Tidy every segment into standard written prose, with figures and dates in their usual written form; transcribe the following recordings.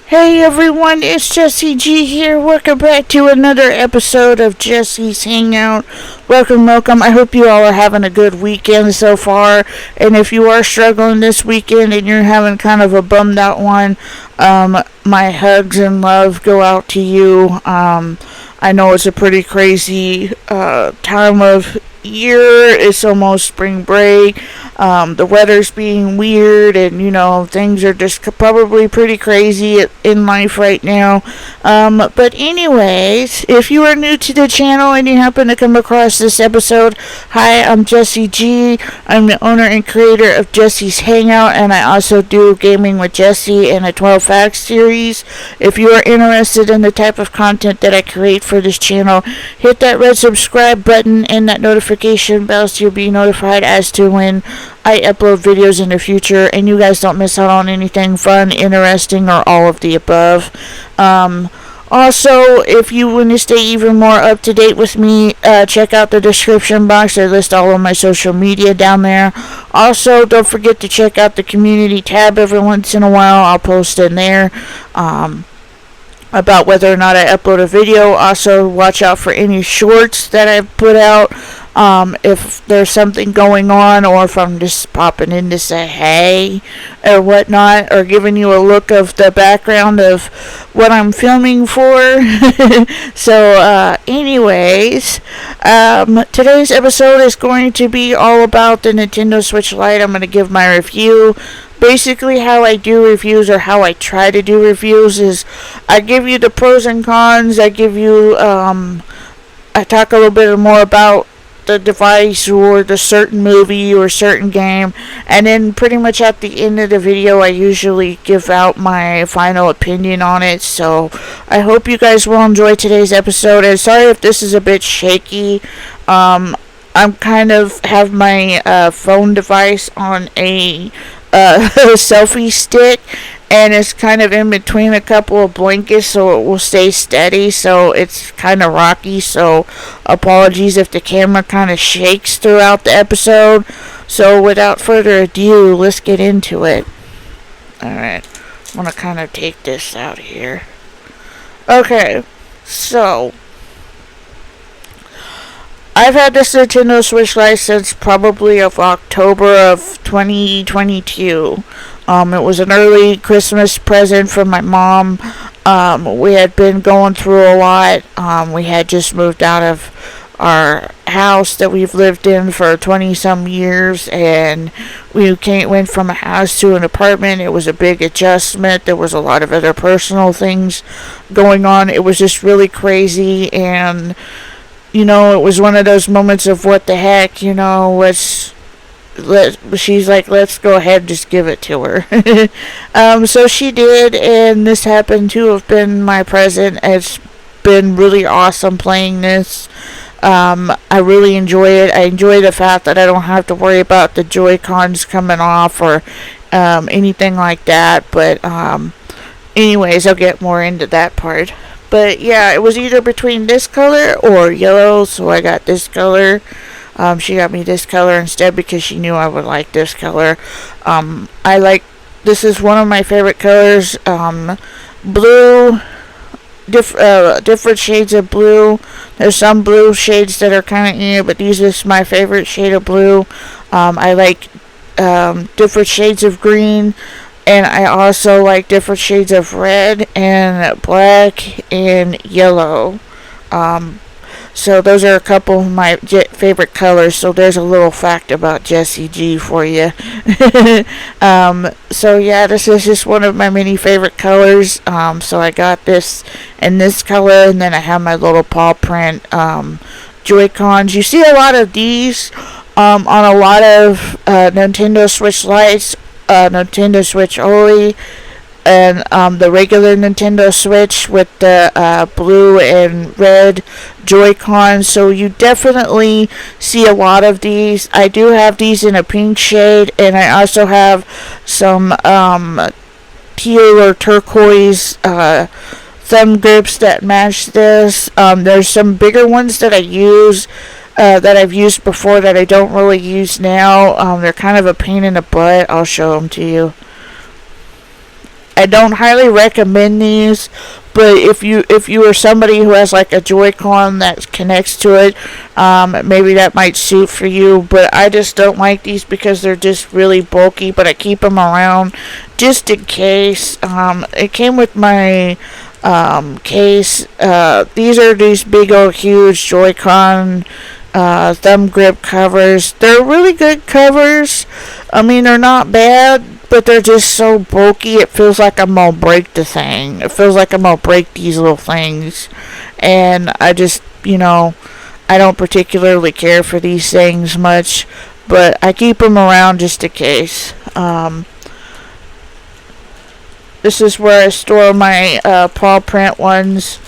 Hey everyone, it's Jessie G here. Welcome back to another episode of Jessie's Hangout. Welcome. I hope you all are having a good weekend so far. And if you are struggling this weekend and you're having kind of a bummed out one, my hugs and love go out to you. I know it's a pretty crazy time of year. It's almost spring break. The weather's being weird, and things are just probably pretty crazy in life right now. But anyways, if you are new to the channel and you happen to come across this episode, hi, I'm Jessie G. I'm the owner and creator of Jessie's Hangout, and I also do Gaming with Jessie and a 12 Facts series. If you are interested in the type of content that I create for this channel, hit that red subscribe button and that notification bell so you'll be notified as to when I upload videos in the future, and you guys don't miss out on anything fun, interesting, or all of the above. Also, if you want to stay even more up to date with me, check out the description box. I list all of my social media down there. Also, don't forget to check out the community tab every once in a while. I'll post in there about whether or not I upload a video. Also, watch out for any shorts that I put out. If there's something going on, or if I'm just popping in to say hey or whatnot, or giving you a look of the background of what I'm filming for. So, anyways, today's episode is going to be all about the Nintendo Switch Lite. I'm going to give my review. Basically, how I do reviews, or how I try to do reviews, is I give you the pros and cons. I give you, I talk a little bit more about the device or the certain movie or certain game, and then pretty much at the end of the video I usually give out my final opinion on it. So I hope you guys will enjoy today's episode, and sorry if this is a bit shaky. I'm kind of have my phone device on a selfie stick, and it's kind of in between a couple of blankets so it will stay steady, so it's kind of rocky, so apologies if the camera kind of shakes throughout the episode. So without further ado, let's get into it. Alright, I'm gonna kind of take this out here. Okay, so I've had this Nintendo Switch Lite since probably of October of 2022. It was an early Christmas present from my mom. We had been going through a lot. We had just moved out of our house that we've lived in for 20-some years, and we went from a house to an apartment. It was a big adjustment. There was a lot of other personal things going on. It was just really crazy, and it was one of those moments of what the heck, she's like, let's go ahead and just give it to her. So she did, and this happened to have been my present. It's been really awesome playing this. I really enjoy it. I enjoy the fact that I don't have to worry about the Joy-Cons coming off or anything like that. But anyways, I'll get more into that part. But yeah, it was either between this color or yellow, so I got this color. She got me this color instead because she knew I would like this color. This is one of my favorite colors. Blue, different shades of blue. There's some blue shades that are kind of but these is my favorite shade of blue. I like different shades of green. And I also like different shades of red and black and yellow. So those are a couple of my favorite colors. So there's a little fact about Jessie G for you. So yeah, this is just one of my many favorite colors. So I got this in this color, and then I have my little paw print Joy-Cons. You see a lot of these on a lot of Nintendo Switch Lites. Nintendo Switch OLED, and the regular Nintendo Switch with the blue and red Joy-Cons. So you definitely see a lot of these. I do have these in a pink shade, and I also have some teal or turquoise thumb grips that match this. There's some bigger ones that I use that I've used before that I don't really use now. They're kind of a pain in the butt. I'll show them to you. I don't highly recommend these, but if you are somebody who has like a Joy-Con that connects to it, maybe that might suit for you. But I just don't like these because they're just really bulky. But I keep them around just in case. It came with my case. These are these big old huge Joy-Con thumb grip covers. They're really good covers. I mean, they're not bad, but they're just so bulky. It feels like I'm gonna break the thing. It feels like I'm gonna break these little things, and I just, I don't particularly care for these things much, but I keep them around just in case. This is where I store my paw print ones.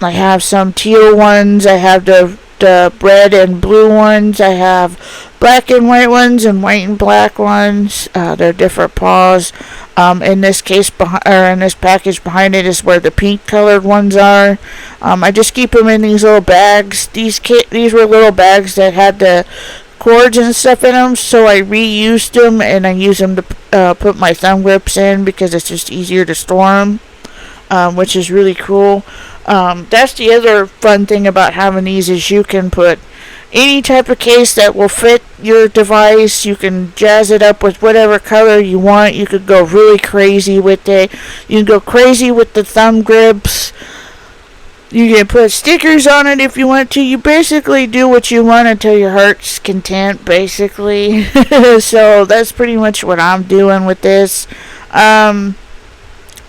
I have some teal ones. I have the red and blue ones. I have black and white ones and white and black ones. They're different paws. In this case, in this package behind it is where the pink colored ones are. I just keep them in these little bags. These were little bags that had the cords and stuff in them, so I reused them and I use them to put my thumb grips in because it's just easier to store them, which is really cool. That's the other fun thing about having these is you can put any type of case that will fit your device. You can jazz it up with whatever color you want. You could go really crazy with it. You can go crazy with the thumb grips. You can put stickers on it if you want to. You basically do what you want until your heart's content, basically. So that's pretty much what I'm doing with this.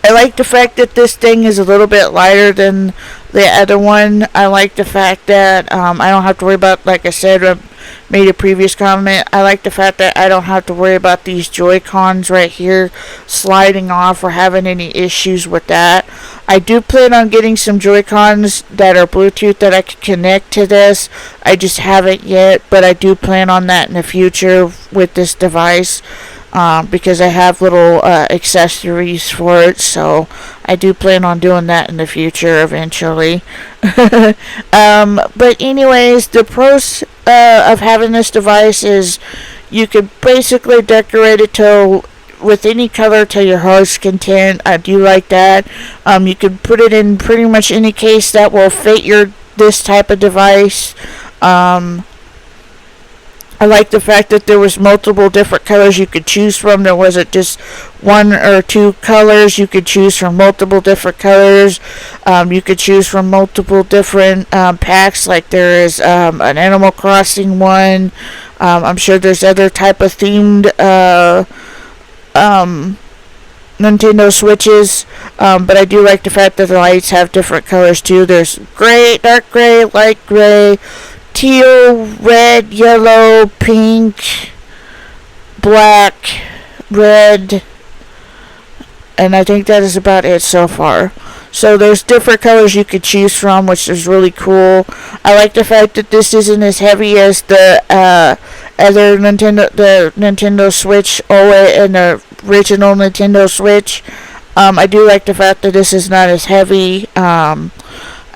I like the fact that this thing is a little bit lighter than the other one. I like the fact that I don't have to worry about, like I said, I made a previous comment, I like the fact that I don't have to worry about these Joy-Cons right here sliding off or having any issues with that. I do plan on getting some Joy-Cons that are Bluetooth that I can connect to this. I just haven't yet, but I do plan on that in the future with this device. Because I have little accessories for it, so I do plan on doing that in the future eventually. But anyways, the pros of having this device is you could basically decorate it with any color to your heart's content. I do like that. You could put it in pretty much any case that will fit this type of device. I like the fact that there was multiple different colors you could choose from. There wasn't just one or two colors. You could choose from multiple different colors. You could choose from multiple different packs. Like there is an Animal Crossing one. I'm sure there's other type of themed Nintendo Switches. But I do like the fact that the lights have different colors too. There's gray, dark gray, light gray, teal, red, yellow, pink, black, red, and I think that is about it so far. So there's different colors you could choose from, which is really cool. I like the fact that this isn't as heavy as the other Nintendo Switch OLED and the original Nintendo Switch. I do like the fact that this is not as heavy.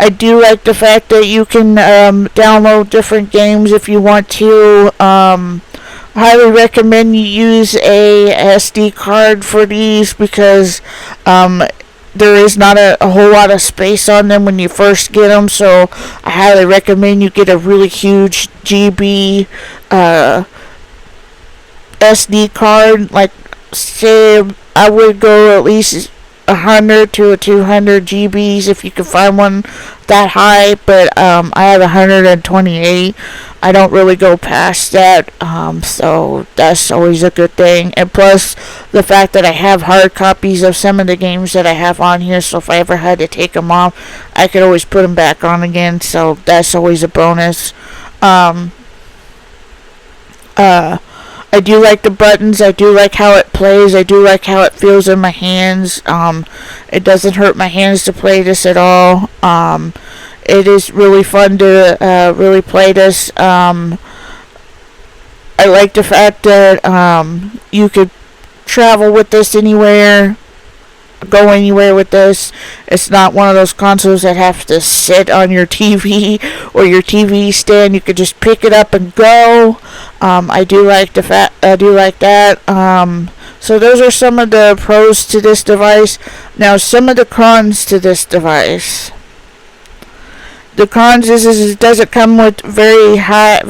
I do like the fact that you can download different games if you want to. Highly recommend you use a SD card for these because there is not a whole lot of space on them when you first get them. So I highly recommend you get a really huge GB SD card. Like, say, I would go at least 100 to 200 GBs if you can find one that high, but I have 128. I don't really go past that, so that's always a good thing. And plus the fact that I have hard copies of some of the games that I have on here, so if I ever had to take them off, I could always put them back on again, so that's always a bonus. I do like the buttons. I do like how it plays. I do like how it feels in my hands. It doesn't hurt my hands to play this at all. It is really fun to really play this. I like the fact that you could travel with this anywhere, go anywhere with this. It's not one of those consoles that have to sit on your TV or your TV stand. You could just pick it up and go. I do like that. So those are some of the pros to this device. Now some of the cons to this device. The cons is it doesn't come with very high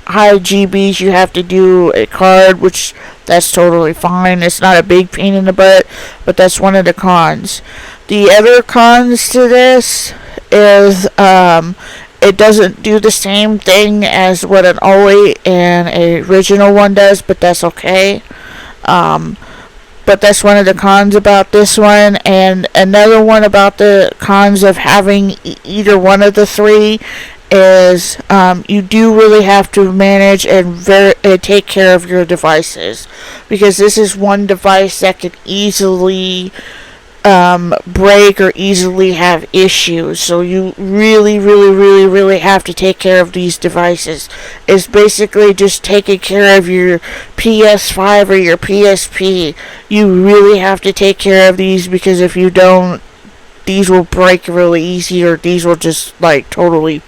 GBs. You have to do a card, which that's totally fine. It's not a big pain in the butt, but that's one of the cons. The other cons to this is it doesn't do the same thing as what an 08 and a original one does, but that's okay. But that's one of the cons about this one. And another one about the cons of having either one of the three is you do really have to manage and take care of your devices, because this is one device that could easily break or easily have issues. So you really have to take care of these devices. It's basically just taking care of your PS5 or your PSP. You really have to take care of these, because if you don't, these will break really easy, or these will just like totally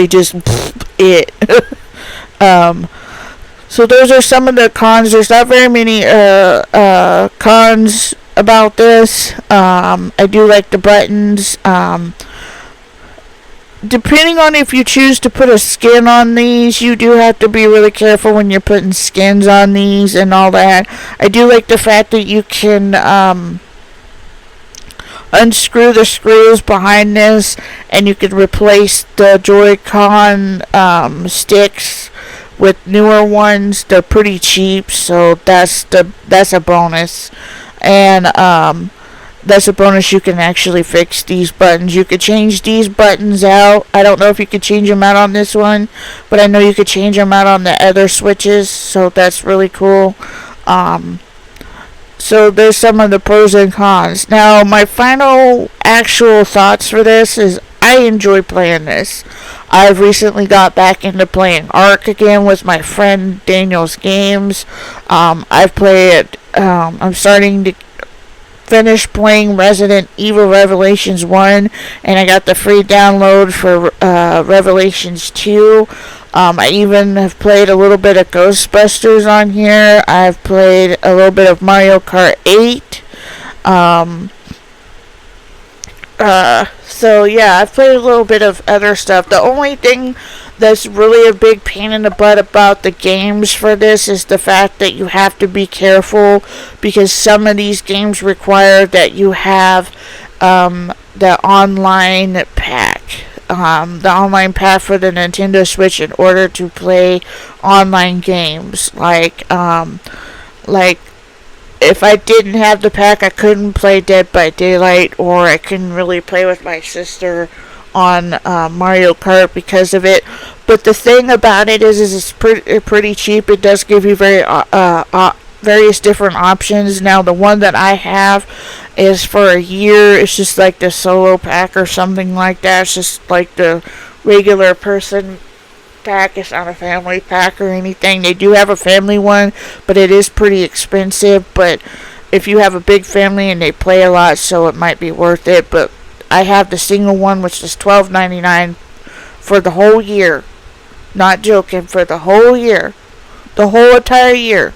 just it. So those are some of the cons. There's not very many cons about this. I do like the buttons. Depending on if you choose to put a skin on these, you do have to be really careful when you're putting skins on these and all that. I do like the fact that you can unscrew the screws behind this, and you can replace the Joy-Con sticks with newer ones. They're pretty cheap, so that's a bonus. And that's a bonus. You can actually fix these buttons. You could change these buttons out. I don't know if you could change them out on this one, but I know you could change them out on the other switches, so that's really cool. So there's some of the pros and cons. Now, my final actual thoughts for this is I enjoy playing this. I've recently got back into playing Ark again with my friend Daniel's Games. I've played, I'm starting to finish playing Resident Evil Revelations 1, and I got the free download for Revelations 2. I even have played a little bit of Ghostbusters on here. I've played a little bit of Mario Kart 8. So yeah, I've played a little bit of other stuff. The only thing that's really a big pain in the butt about the games for this is the fact that you have to be careful, because some of these games require that you have the online pack. The online pack for the Nintendo Switch in order to play online games. Like if I didn't have the pack, I couldn't play Dead by Daylight, or I couldn't really play with my sister on Mario Kart because of it. But the thing about it is it's pretty cheap. It does give you various different options. Now, the one that I have is for a year. It's just like the solo pack or something like that. It's just like the regular person pack. It's not a family pack or anything. They do have a family one, but it is pretty expensive. But if you have a big family and they play a lot, so it might be worth it. But I have the single one, which is $12.99 for the whole year. Not joking, for the whole year. The whole entire year.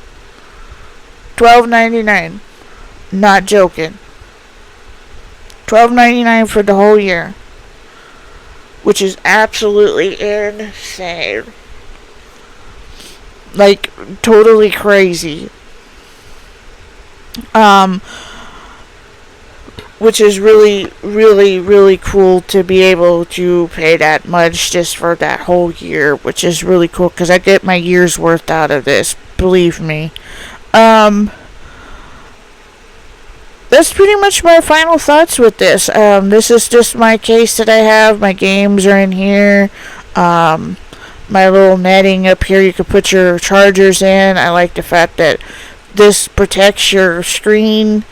$12.99. Not joking. $12.99 for the whole year. Which is absolutely insane. Like, totally crazy. Which is really cool to be able to pay that much just for that whole year, which is really cool, because I get my year's worth out of this, believe me. That's pretty much my final thoughts with this. This is just my case that I have. My games are in here. My little netting up here, you can put your chargers in. I like the fact that this protects your screen.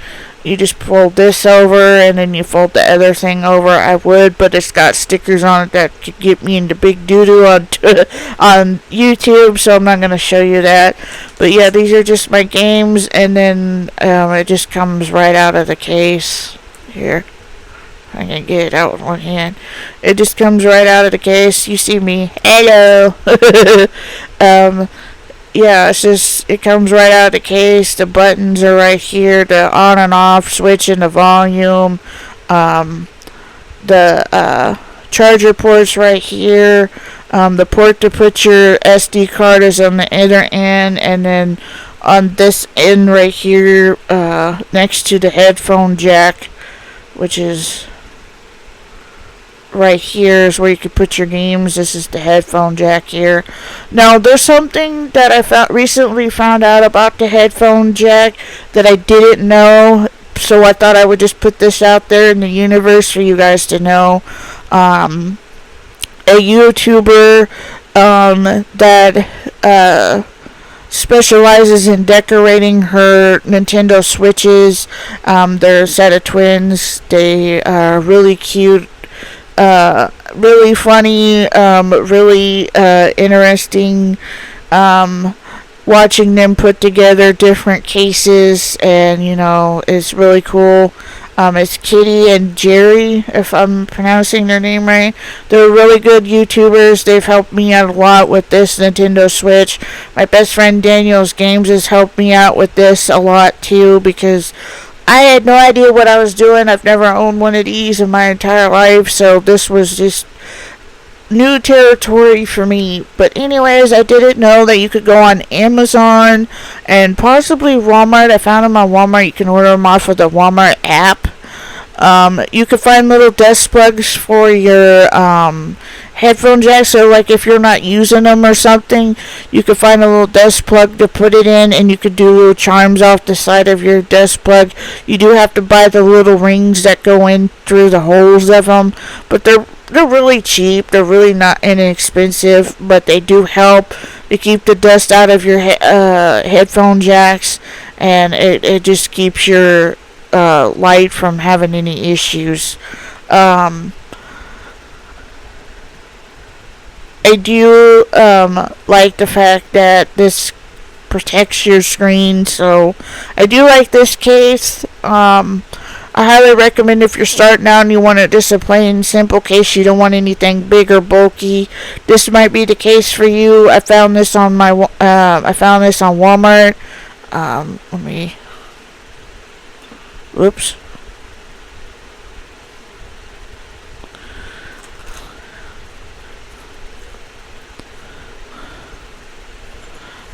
You just fold this over, and then you fold the other thing over. I would, but it's got stickers on it that could get me into big doo-doo on YouTube, so I'm not going to show you that. But yeah, these are just my games, and then it just comes right out of the case. Here, I can get it out with one hand. It just comes right out of the case. You see me. Hello. yeah, it's just, it comes right out of the case. The buttons are right here, the on and off switch and the volume. The charger port's right here. The port to put your SD card is on the other end, and then on this end right here, next to the headphone jack, which is right here, is where you can put your games. This is the headphone jack here. Now, there's something that I recently found out about the headphone jack that I didn't know, so I thought I would just put this out there in the universe for you guys to know. A YouTuber that specializes in decorating her Nintendo Switches. They're a set of twins. They are really cute, really funny, really interesting. Watching them put together different cases, and it's really cool. It's Kitty and Jerry, if I'm pronouncing their name right. They're really good YouTubers. They've helped me out a lot with this Nintendo Switch. My best friend Daniel's Games has helped me out with this a lot too, because I had no idea what I was doing. I've never owned one of these in my entire life, so this was just new territory for me. But anyways, I didn't know that you could go on Amazon and possibly Walmart. I found them on Walmart. You can order them off of the Walmart app. You can find little desk plugs for your headphone jack. So like if you're not using them or something, you can find a little desk plug to put it in, and you could do little charms off the side of your desk plug. You do have to buy the little rings that go in through the holes of them, but they're really cheap. They're really not inexpensive, but they do help to keep the dust out of your headphone jacks, and it just keeps your light from having any issues. I do like the fact that this protects your screen, so I do like this case. I highly recommend if you're starting out and you want just a plain simple case, you don't want anything big or bulky, this might be the case for you. I found this on Walmart. Whoops.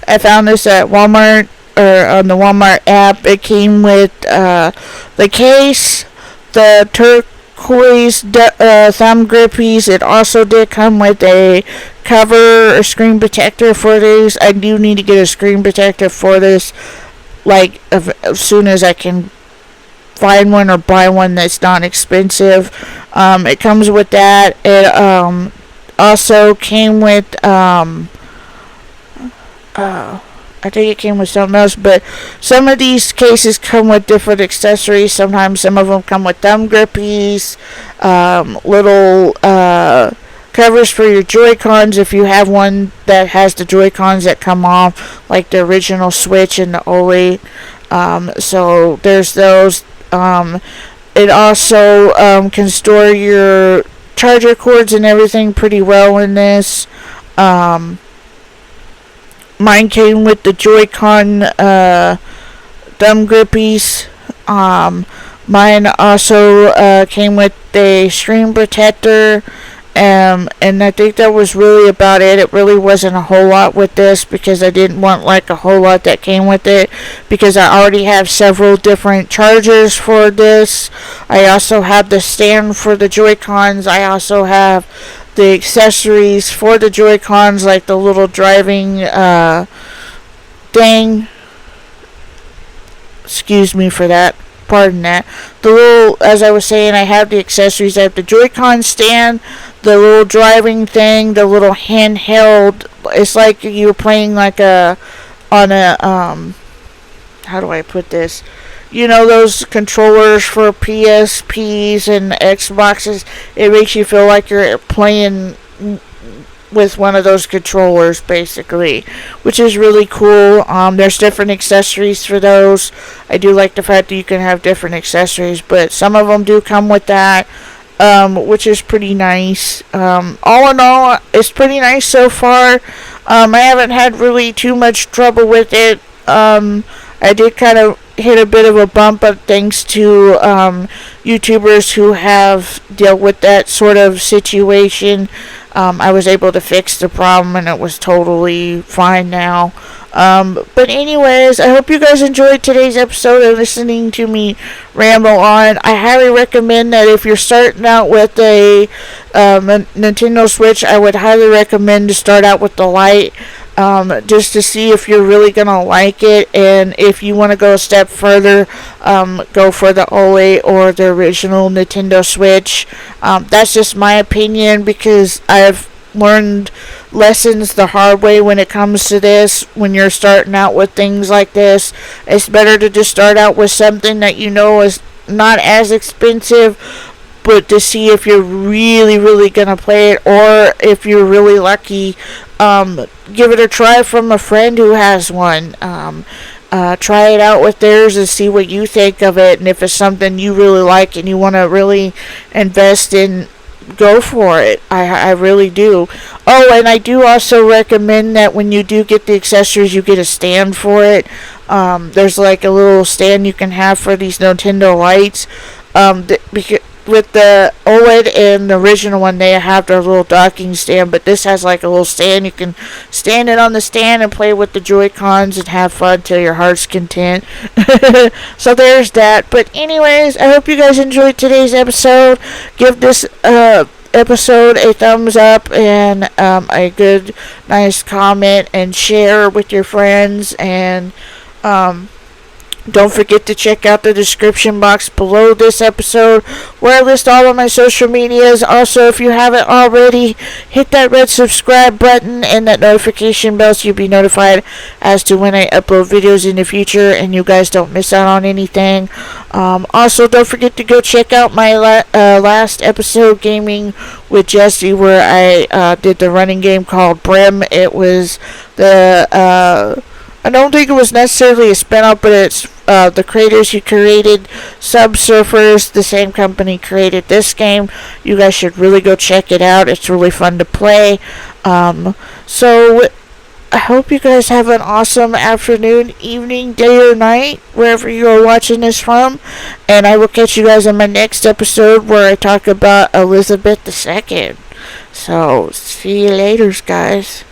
I found this at Walmart, or on the Walmart app. It came with the case, the turquoise thumb grippies. It also did come with a cover or screen protector for this. I do need to get a screen protector for this, like as soon as I can find one or buy one that's not expensive. It comes with that. It also came with I think it came with something else, but some of these cases come with different accessories. Sometimes some of them come with thumb grippies, little covers for your Joy-Cons if you have one that has the Joy-Cons that come off, like the original Switch and the 08. So there's those. It also can store your charger cords and everything pretty well in this. Mine came with the Joy-Con thumb grippies. Mine also came with a screen protector, and I think that was really about it. It really wasn't a whole lot with this, because I didn't want like a whole lot that came with it, because I already have several different chargers for this. I also have the stand for the Joy-Cons. I also have the accessories for the Joy-Cons, like the little driving thing. Excuse me for that. Pardon that. The little, as I was saying, I have the accessories. I have the Joy-Con stand, the little driving thing, the little handheld. It's like you're playing like on a how do I put this? You know, those controllers for PSPs and Xboxes. It makes you feel like you're playing with one of those controllers, basically, which is really cool. There's different accessories for those. I do like the fact that you can have different accessories, but some of them do come with that. which is pretty nice. All in all, it's pretty nice so far. I haven't had really too much trouble with it. I did kind of hit a bit of a bump up thanks to YouTubers who have dealt with that sort of situation. I was able to fix the problem and it was totally fine now. But anyways, I hope you guys enjoyed today's episode of listening to me ramble on. I highly recommend that if you're starting out with a Nintendo Switch, I would highly recommend to start out with the Lite. Just to see if you're really gonna like it, and if you want to go a step further, go for the OLED or the original Nintendo Switch. That's just my opinion because I've learned lessons the hard way when it comes to this. When you're starting out with things like this, it's better to just start out with something that you know is not as expensive, but to see if you're really gonna play it, or if you're really lucky, give it a try from a friend who has one. Try it out with theirs and see what you think of it, and if it's something you really like and you want to really invest in, go for it. I really do. Oh, and I do also recommend that when you do get the accessories, you get a stand for it. There's like a little stand you can have for these Nintendo lights. Because with the OLED and the original one, they have their little docking stand, but this has like a little stand. You can stand it on the stand and play with the Joy-Cons and have fun till your heart's content. So there's that. But anyways, I hope you guys enjoyed today's episode. Give this episode a thumbs up and a good, nice comment, and share with your friends. And don't forget to check out the description box below this episode where I list all of my social medias. Also, if you haven't already, hit that red subscribe button and that notification bell so you'll be notified as to when I upload videos in the future and you guys don't miss out on anything. Also, don't forget to go check out my last episode, Gaming with Jessie, where I did the running game called Brim. It was I don't think it was necessarily a spin-off, but it's the creators who created Subsurfers, the same company created this game. You guys should really go check it out. It's really fun to play. So I hope you guys have an awesome afternoon, evening, day, or night, wherever you are watching this from. And I will catch you guys in my next episode where I talk about Elizabeth II. So, see you later, guys.